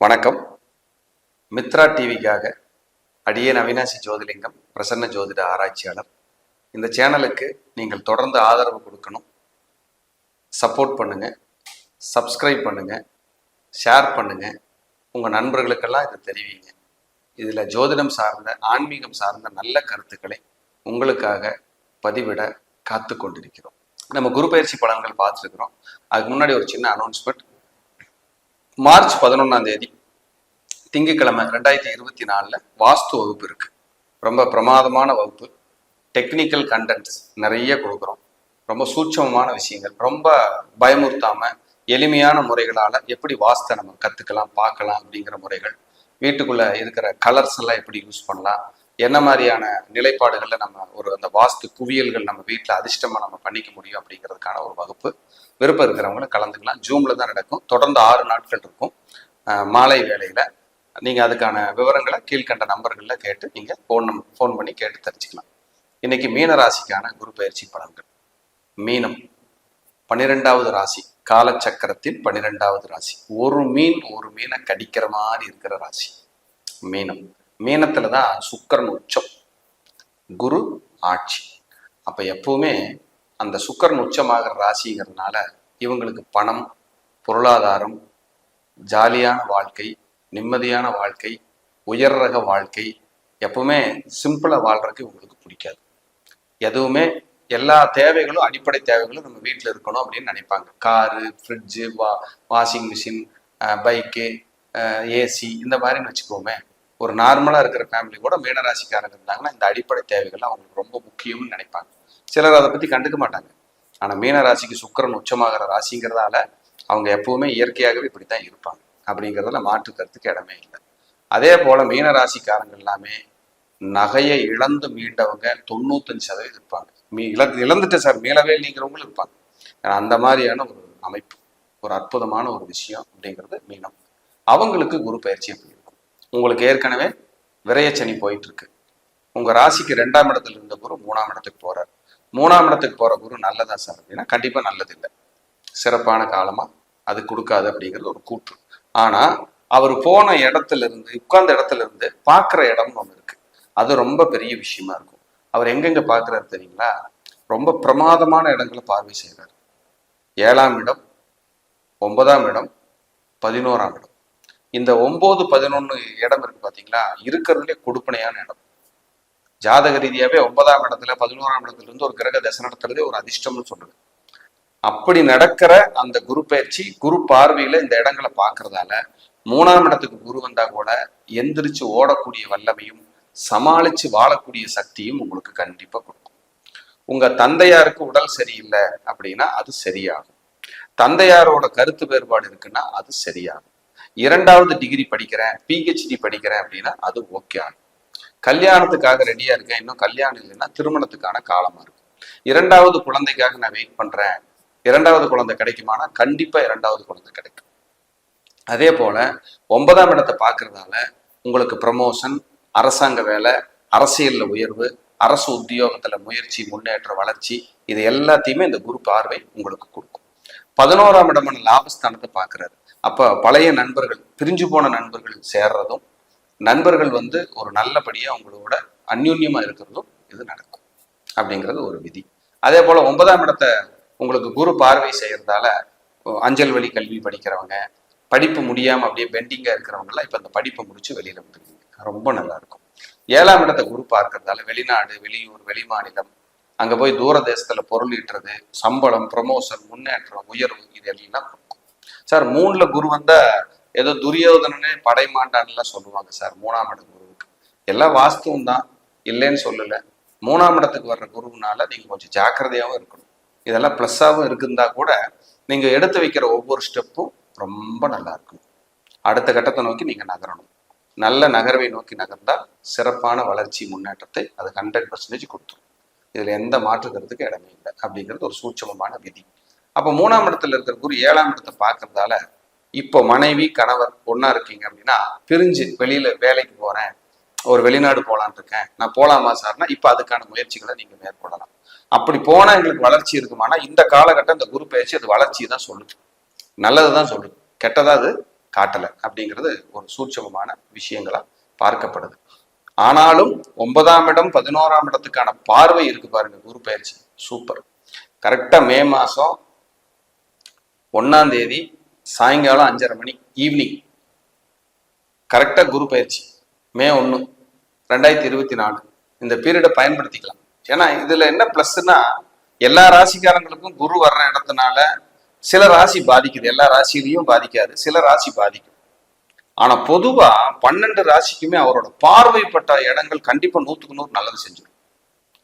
வணக்கம். மித்ரா டிவிக்காக அடியேன் அவினாசி ஜோதிலிங்கம், பிரசன்ன ஜோதிட ஆராய்ச்சியாளர். இந்த சேனலுக்கு நீங்கள் தொடர்ந்து ஆதரவு கொடுக்கணும். சப்போர்ட் பண்ணுங்க, சப்ஸ்கிரைப் பண்ணுங்க, ஷேர் பண்ணுங்க, உங்கள் நண்பர்களுக்கெல்லாம் இதை தெரிவிங்க. இதில் ஜோதிடம் சார்ந்த, ஆன்மீகம் சார்ந்த நல்ல கருத்துக்களை உங்களுக்காக பதிவிட காத்து கொண்டிருக்கிறோம். நம்ம குரு பயிற்சி பலன்கள் பார்த்துருக்குறோம். அதுக்கு முன்னாடி ஒரு சின்ன அனௌன்ஸ்மெண்ட். மார்ச் 11 திங்கட்கிழமை 2024 வாஸ்து வகுப்பு இருக்கு. ரொம்ப பிரமாதமான வகுப்பு. டெக்னிக்கல் கண்டென்ட்ஸ் நிறைய கொடுக்குறோம். ரொம்ப சூட்சமமான விஷயங்கள், ரொம்ப பயமுறுத்தாம எளிமையான முறைகளால் எப்படி வாஸ்தை நம்ம கற்றுக்கலாம், பார்க்கலாம் அப்படிங்கிற முறைகள், வீட்டுக்குள்ள இருக்கிற கலர்ஸ் எல்லாம் எப்படி யூஸ் பண்ணலாம், என்ன மாதிரியான நிலைப்பாடுகளில் நம்ம அந்த வாஸ்து குவியல்கள் நம்ம வீட்டில் அதிர்ஷ்டமாக நம்ம பண்ணிக்க முடியும் அப்படிங்கிறதுக்கான ஒரு வகுப்பு. விருப்பம் இருக்கிறவங்களும் கலந்துக்கலாம். ஜூமில் தான் நடக்கும். தொடர்ந்து 6 நாட்கள் இருக்கும். மாலை வேளையில் நீங்கள் அதுக்கான விவரங்களை கீழ்கண்ட நம்பர்களில் கேட்டு நீங்கள் ஃபோன் பண்ணி கேட்டு தெரிஞ்சுக்கலாம். இன்னைக்கு மீன ராசிக்கான குரு பயிற்சி பலன்கள். மீனம் 12வது ராசி, காலச்சக்கரத்தின் 12வது ராசி. ஒரு மீனை கடிக்கிற மாதிரி இருக்கிற ராசி மீனம். மீனத்துல தான் சுக்கிரன் உச்சம், குரு ஆட்சி. அப்ப எப்பவுமே அந்த சுக்கிரன் உச்சமாகிற ராசிங்கிறதுனால இவங்களுக்கு பணம், பொருளாதாரம், ஜாலியான வாழ்க்கை, நிம்மதியான வாழ்க்கை, உயர் ரக வாழ்க்கை, எப்பவுமே சிம்பிளா வாழ்றதுக்கு இவங்களுக்கு பிடிக்காது. எதுவுமே எல்லா தேவைகளும், அடிப்படை தேவைகளும் நம்ம வீட்டில் இருக்கணும் அப்படின்னு நினைப்பாங்க. Car, fridge, washing machine, bike, AC, இந்த மாதிரின்னு வச்சுக்கோமே. ஒரு நார்மலாக இருக்கிற ஃபேமிலி கூட மீனராசிக்காரங்க இருந்தாங்கன்னா இந்த அடிப்படை தேவைகள் அவங்களுக்கு ரொம்ப முக்கியம்னு நினைப்பாங்க. சிலர் அதை பற்றி கண்டுக்க மாட்டாங்க. ஆனால் மீனராசிக்கு சுக்கிரன் உச்சமாகிற ராசிங்கிறதால அவங்க எப்பவுமே இயற்கையாகவே இப்படி தான் இருப்பாங்க. அப்படிங்கிறதுல மாற்று கருத்துக்கு இடமே இல்லை. அதே போல் மீனராசிக்காரங்க எல்லாமே நகையை இழந்து மீண்டவங்க 95% இருப்பாங்க. இழந்துட்டு சார் மீளவே இல்லைங்கிறவங்களும் இருப்பாங்க. அந்த மாதிரியான ஒரு அமைப்பு, ஒரு அற்புதமான ஒரு விஷயம் அப்படிங்கிறது மீனம். அவங்களுக்கு குரு பயிற்சி எப்படி இருக்கும்? உங்களுக்கு ஏற்கனவே விரயச்சனி போயிட்டு இருக்கு. உங்க ராசிக்கு 2ஆம் இடத்துல இருந்த குரு 3ஆம் இடத்துக்கு போறார். 3ஆம் இடத்துக்கு போற குரு நல்லதா சார் அப்படின்னா கண்டிப்பா நல்லது இல்லை. சிறப்பான காலமா அது கொடுக்காது அப்படிங்கிறது ஒரு கூற்று. ஆனா அவர் போன இடத்துல இருந்து, உட்கார்ந்த இடத்துல இருந்து பார்க்குற இடம்னு ஒன்று இருக்கு. அது ரொம்ப பெரிய விஷயமா இருக்கும். அவர் எங்கெங்க பார்க்குறாரு தெரியுங்களா? ரொம்ப பிரமாதமான இடங்களை பார்வை செய்கிறார். 7ஆம் இடம், 9ஆம் இடம், 11ஆம் இடம். இந்த 9, 11 இடம் இருக்கு பாத்தீங்களா, இருக்கிறதுலே கொடுப்பனையான இடம். ஜாதக ரீதியாவே 9ஆம் இடத்துல 11ஆம் இடத்துல இருந்து ஒரு கிரக தசை நடத்துறதே ஒரு அதிர்ஷ்டம்னு சொல்றது. அப்படி நடக்கிற அந்த குரு பயிற்சி, குரு பார்வையில இந்த இடங்களை பார்க்கறதால 3ஆம் இடத்துக்கு குரு வந்தா கூட எந்திரிச்சு ஓடக்கூடிய வல்லமையும், சமாளிச்சு வாழக்கூடிய சக்தியும் உங்களுக்கு கண்டிப்பா கொடுக்கும். உங்க தந்தையாருக்கு உடல் சரியில்லை அப்படின்னா அது சரியாகும். தந்தையாரோட கருத்து வேறுபாடு இருக்குன்னா அது சரியாகும். 2வது டிகிரி படிக்கிறேன், பிஹெச்டி படிக்கிறேன் அப்படின்னா அது ஓகே ஆகும். கல்யாணத்துக்காக ரெடியா இருக்கேன், இன்னும் கல்யாணம் இல்லைன்னா திருமணத்துக்கான காலமா இருக்கும். 2வது குழந்தைக்காக நான் வெயிட் பண்றேன், 2வது குழந்தை கிடைக்குமானா கண்டிப்பா 2வது குழந்தை கிடைக்கும். அதே போல 9ஆம் இடத்தை பார்க்கறதால உங்களுக்கு ப்ரமோஷன், அரசாங்க வேலை, அரசியல்ல உயர்வு, அரசு உத்தியோகத்துல முயற்சி, முன்னேற்ற, வளர்ச்சி, இது எல்லாத்தையுமே இந்த குரு பார்வை உங்களுக்கு கொடுக்கும். 11ஆம் இடமான லாபஸ்தானத்தை பார்க்கிறாரு. அப்ப பழைய நண்பர்கள், பிரிஞ்சு போன நண்பர்கள் சேர்றதும், நண்பர்கள் ஒரு நல்லபடியா உங்களோட அந்யுன்யமா இருக்கிறதும் இது நடக்கும் அப்படிங்கிறது ஒரு விதி. அதே போல 9ஆம் இடத்தை உங்களுக்கு குரு பார்வை செய்யறதால அஞ்சல் வழி கல்வி படிக்கிறவங்க, படிப்பு முடியாம அப்படியே பெண்டிங்கா இருக்கிறவங்க எல்லாம் இப்ப அந்த படிப்பை முடிச்சு வெளியில வந்துருக்கீங்க, ரொம்ப நல்லா இருக்கும். 7ஆம் இடத்தை குரு பார்க்கறதால வெளிநாடு, வெளியூர், வெளிமாநிலம், அங்க போய் தூர தேசத்துல பொருள் ஈட்டுறது, சம்பளம், ப்ரமோஷன், முன்னேற்றம், உயர்வு, இது எல்லாம் கொடுக்கும். சார் 3ல குரு வந்தா ஏதோ துரியோதனனே படைமாண்டான்லாம் சொல்லுவாங்க சார் 3ஆம் இடம் குருவுக்கு. எல்லாம் வாஸ்துவும் தான், இல்லைன்னு சொல்லல. 3ஆம் இடத்துக்கு வர்ற குருவுனால நீங்க கொஞ்சம் ஜாக்கிரதையாகவும் இருக்கணும். இதெல்லாம் பிளஸ்ஸாகவும் இருக்குந்தா கூட நீங்க எடுத்து வைக்கிற ஒவ்வொரு ஸ்டெப்பும் ரொம்ப நல்லா இருக்கும். அடுத்த கட்டத்தை நோக்கி நீங்க நகரணும். நல்ல நகர்வை நோக்கி நகர்ந்தால் சிறப்பான வளர்ச்சி, முன்னேற்றத்தை அது 100% கொடுத்துரும். இதுல எந்த மாற்று கருத்துக்கு இடமே இல்லை அப்படிங்கிறது ஒரு சூட்சமமான விதி. அப்ப 3ஆம் இடத்துல இருக்கிற குரு 7ஆம் இடத்தை பார்க்கறதால இப்போ மனைவி, கணவர் ஒன்னா இருக்கீங்க அப்படின்னா பிரிஞ்சு வெளியில வேலைக்கு போறேன், ஒரு வெளிநாடு போலான் இருக்கேன், நான் போலாமா சார்னா இப்ப அதுக்கான முயற்சிகளை நீங்க மேற்கொள்ளலாம். அப்படி போனா எங்களுக்கு வளர்ச்சி இருக்குமானா இந்த காலகட்டம் இந்த குரு பயிற்சி அது வளர்ச்சியை தான் சொல்லுது, நல்லதுதான் சொல்லுது, கெட்டதா அது காட்டலை அப்படிங்கிறது ஒரு சூட்சமமான விஷயங்களா பார்க்கப்படுது. ஆனாலும் 9ஆம் இடம் 11ஆம் இடத்துக்கான பார்வை இருக்கு பாருங்க குரு பயிற்சி. சூப்பர். கரெக்டா மே மாசம் 1ஆம் தேதி சாயங்காலம் 5:30 மணி ஈவினிங் கரெக்டா குரு பயிற்சி. மே 1 2024 இந்த பீரியடை பயன்படுத்திக்கலாம். ஏன்னா இதுல என்ன பிளஸ்னா எல்லா ராசிக்காரங்களுக்கும் குரு வர்ற இடத்தினால சில ராசி பாதிக்குது, எல்லா ராசியிலையும் பாதிக்காது, சில ராசி பாதிக்கும். ஆனா பொதுவா 12 ராசிக்குமே அவரோட பார்வைப்பட்ட இடங்கள் கண்டிப்பா 100க்கு 100 நல்லது செஞ்சிடும்,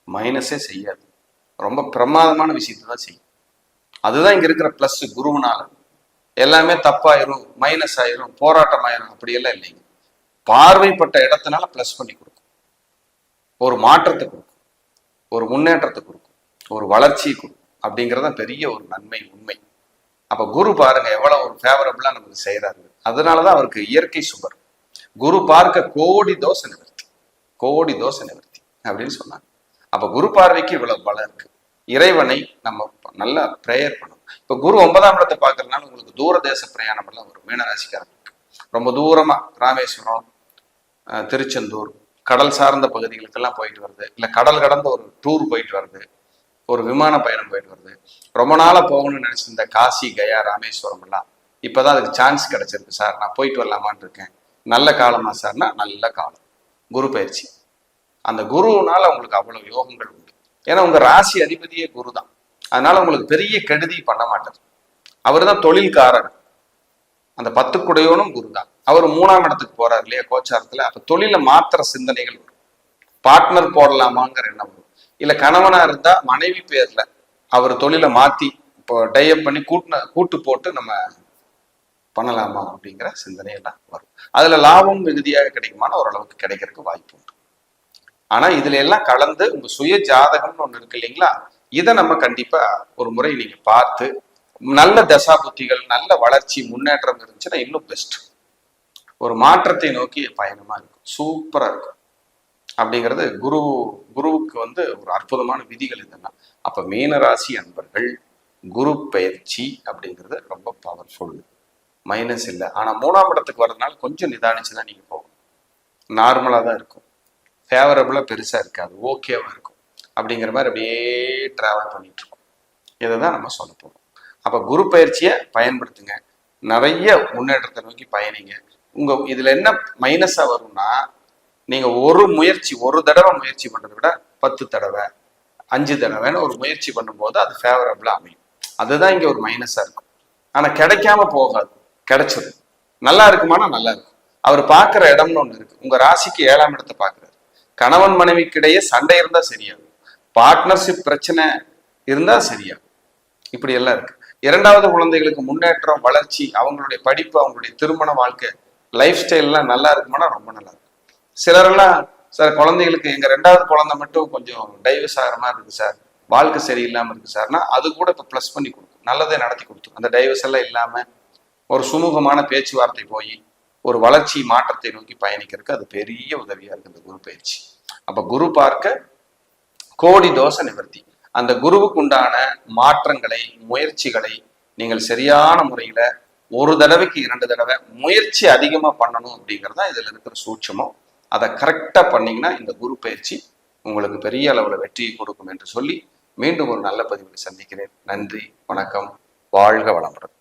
மைனஸே செய்யாது. ரொம்ப பிரமாதமான விஷயத்தை தான் செய்யும். அதுதான் இங்க இருக்கிற பிளஸ். குருவுனால எல்லாமே தப்பாயிரும், மைனஸ் ஆயிரும், போராட்டம் ஆயிரும் அப்படியெல்லாம் இல்லைங்க. பார்வைப்பட்ட இடத்தினால பிளஸ் பண்ணி கொடுக்கும், ஒரு மாற்றத்தை கொடுக்கும், ஒரு முன்னேற்றத்தை கொடுக்கும், ஒரு வளர்ச்சியை கொடுக்கும். அப்படிங்கிறத பெரிய ஒரு நன்மை, உண்மை. அப்ப குரு பாருங்க எவ்வளவு ஒரு ஃபேவரபிளா நமக்கு செய்யறாரு. அதனாலதான் அவருக்கு இயற்கை சுபர். குரு பார்க்க கோடி தோஷ நிவர்த்தி, கோடி தோஷ நிவர்த்தி அப்படின்னு சொன்னாங்க. அப்ப குரு பார்வைக்கு இவ்வளவு பலம் இருக்கு. இறைவனை நம்ம நல்லா பிரேயர் பண்ணணும். இப்ப குரு 9ஆம் இடத்தை பார்க்கறதுனால உங்களுக்கு தூர தேச பிரயாணம் எல்லாம் ஒரு மீனராசிக்காரங்களுக்கு ரொம்ப தூரமா ராமேஸ்வரம், திருச்செந்தூர், கடல் சார்ந்த பகுதிகளுக்கெல்லாம் போயிட்டு வருது, இல்ல கடல் கடந்த ஒரு டூர் போயிட்டு வருது, ஒரு விமான பயணம் போயிட்டு வருது. ரொம்ப நாளா போகணும்னு நினைச்சிருந்த காசி, கயா, ராமேஸ்வரம் எல்லாம் இப்பதான் அதுக்கு சான்ஸ் கிடைச்சிருக்கு. சார் நான் போயிட்டு வரலாமான்னு இருக்கேன். நல்ல காலமா சார்னா நல்ல காலம் குரு பயிற்சி. அந்த குருனால உங்களுக்கு அவ்வளவு யோகங்கள் உண்டு. ஏன்னா உங்க ராசி அதிபதியே குரு தான். அதனால உங்களுக்கு பெரிய கெடுதி பண்ண மாட்டார். அவர் தான் தொழில்காரர். அந்த 10 குடையோனும் குரு தான். அவர் 3ஆம் இடத்துக்கு போறாரு இல்லையா கோச்சாரத்துல. அப்ப தொழில மாத்திர சிந்தனைகள் வரும். பார்ட்னர் போடலாமாங்கிற எண்ணம் வரும். இல்ல கணவனா இருந்தா மனைவி பேர்ல அவர் தொழிலை மாத்தி இப்போ டைப் பண்ணி கூட்டு போட்டு நம்ம பண்ணலாமா அப்படிங்கிற சிந்தனை எல்லாம் வரும். அதுல லாபம் மிகுதியாக கிடைக்குமான ஓரளவுக்கு கிடைக்கிறதுக்கு வாய்ப்பு உண்டு. ஆனா இதுல எல்லாம் கலந்து உங்க சுய ஜாதகம்னு ஒண்ணு இருக்கு இல்லைங்களா, இதை நம்ம கண்டிப்பா ஒரு முறை நீங்க பார்த்து நல்ல தசா புத்திகள், நல்ல வளர்ச்சி, முன்னேற்றம் இருந்துச்சுன்னா இன்னும் பெஸ்ட். ஒரு மாற்றத்தை நோக்கி பயணமா இருக்கும், சூப்பரா இருக்கும். அப்படிங்கிறது குருவுக்கு ஒரு அற்புதமான விதிகள் இதெல்லாம். அப்ப மீனராசி அன்பர்கள் குரு பயிற்சி அப்படிங்கிறது ரொம்ப பவர்ஃபுல், மைனஸ் இல்லை. ஆனா 3ஆம் இடத்துக்கு வர்றதுனால கொஞ்சம் நிதானிச்சுதான் நீங்க போகணும். நார்மலா தான் இருக்கும், ஃபேவரபிளா பெருசா இருக்காது, ஓகேவா இருக்கும். அப்படிங்கிற மாதிரி அப்படியே டிராவல் பண்ணிட்டு இருக்கோம். இதை தான் நம்ம சொல்ல போறோம். அப்ப குரு பயிற்சியை பயன்படுத்துங்க, நிறைய முன்னேற்றத்தை நோக்கி பயணிங்க. இதுல என்ன மைனஸா வரும்னா, நீங்க ஒரு தடவை முயற்சி பண்றதை விட 10 தடவை 5 தடவைன்னு ஒரு முயற்சி பண்ணும்போது அது ஃபேவரபிளா அமையும். அதுதான் இங்க ஒரு மைனஸா இருக்கும். ஆனா கிடைக்காம போகாது, கிடைச்சது நல்லா இருக்குமானா நல்லா இருக்கும். அவர் பார்க்கிற இடம்னு ஒண்ணு இருக்கு. உங்க ராசிக்கு 7ஆம் இடத்தை பார்க்கிறாரு. கணவன் மனைவிக்கிடையே சண்டை இருந்தா சரியாகும், பார்ட்னர்ஷிப் பிரச்சனை இருந்தா சரியாகும். இப்படி எல்லாம் இருக்கு. 2வது குழந்தைகளுக்கு முன்னேற்றம், வளர்ச்சி, அவங்களுடைய படிப்பு, அவங்களுடைய திருமண வாழ்க்கை, லைஃப் ஸ்டைல் எல்லாம் நல்லா இருக்குமானா ரொம்ப நல்லா இருக்கும். சிலரெல்லாம் சார் குழந்தைகளுக்கு எங்க 2வது குழந்தை மட்டும் கொஞ்சம் டைவர்ஸ் ஆகிற மாதிரி இருக்கு சார், வாழ்க்கை சரியில்லாம இருக்கு சார்னா அது கூட இப்ப பிளஸ் பண்ணி கொடுக்கும், நல்லதே நடத்தி கொடுக்கும். அந்த டைவர்ஸ் எல்லாம் இல்லாம ஒரு சுமூகமான பேச்சுவார்த்தை போய் ஒரு வளர்ச்சி, மாற்றத்தை நோக்கி பயணிக்கிறதுக்கு அது பெரிய உதவியா இருக்கு இந்த குரு பயிற்சி. அப்ப குரு பார்க்க கோடி தோஷ நிவர்த்தி. அந்த குருவுக்கு உண்டான மாற்றங்களை, முயற்சிகளை நீங்கள் சரியான முறையில ஒரு தடவைக்கு 2 தடவை முயற்சி அதிகமா பண்ணணும் அப்படிங்கிறதா இதுல இருக்கிற சூட்சமம். அதை கரெக்டா பண்ணீங்கன்னா இந்த குரு பயிற்சி உங்களுக்கு பெரிய அளவுல வெற்றியை கொடுக்கும் என்று சொல்லி மீண்டும் ஒரு நல்ல பதிவில் சந்திக்கிறேன். நன்றி, வணக்கம், வாழ்க வளமுடன்.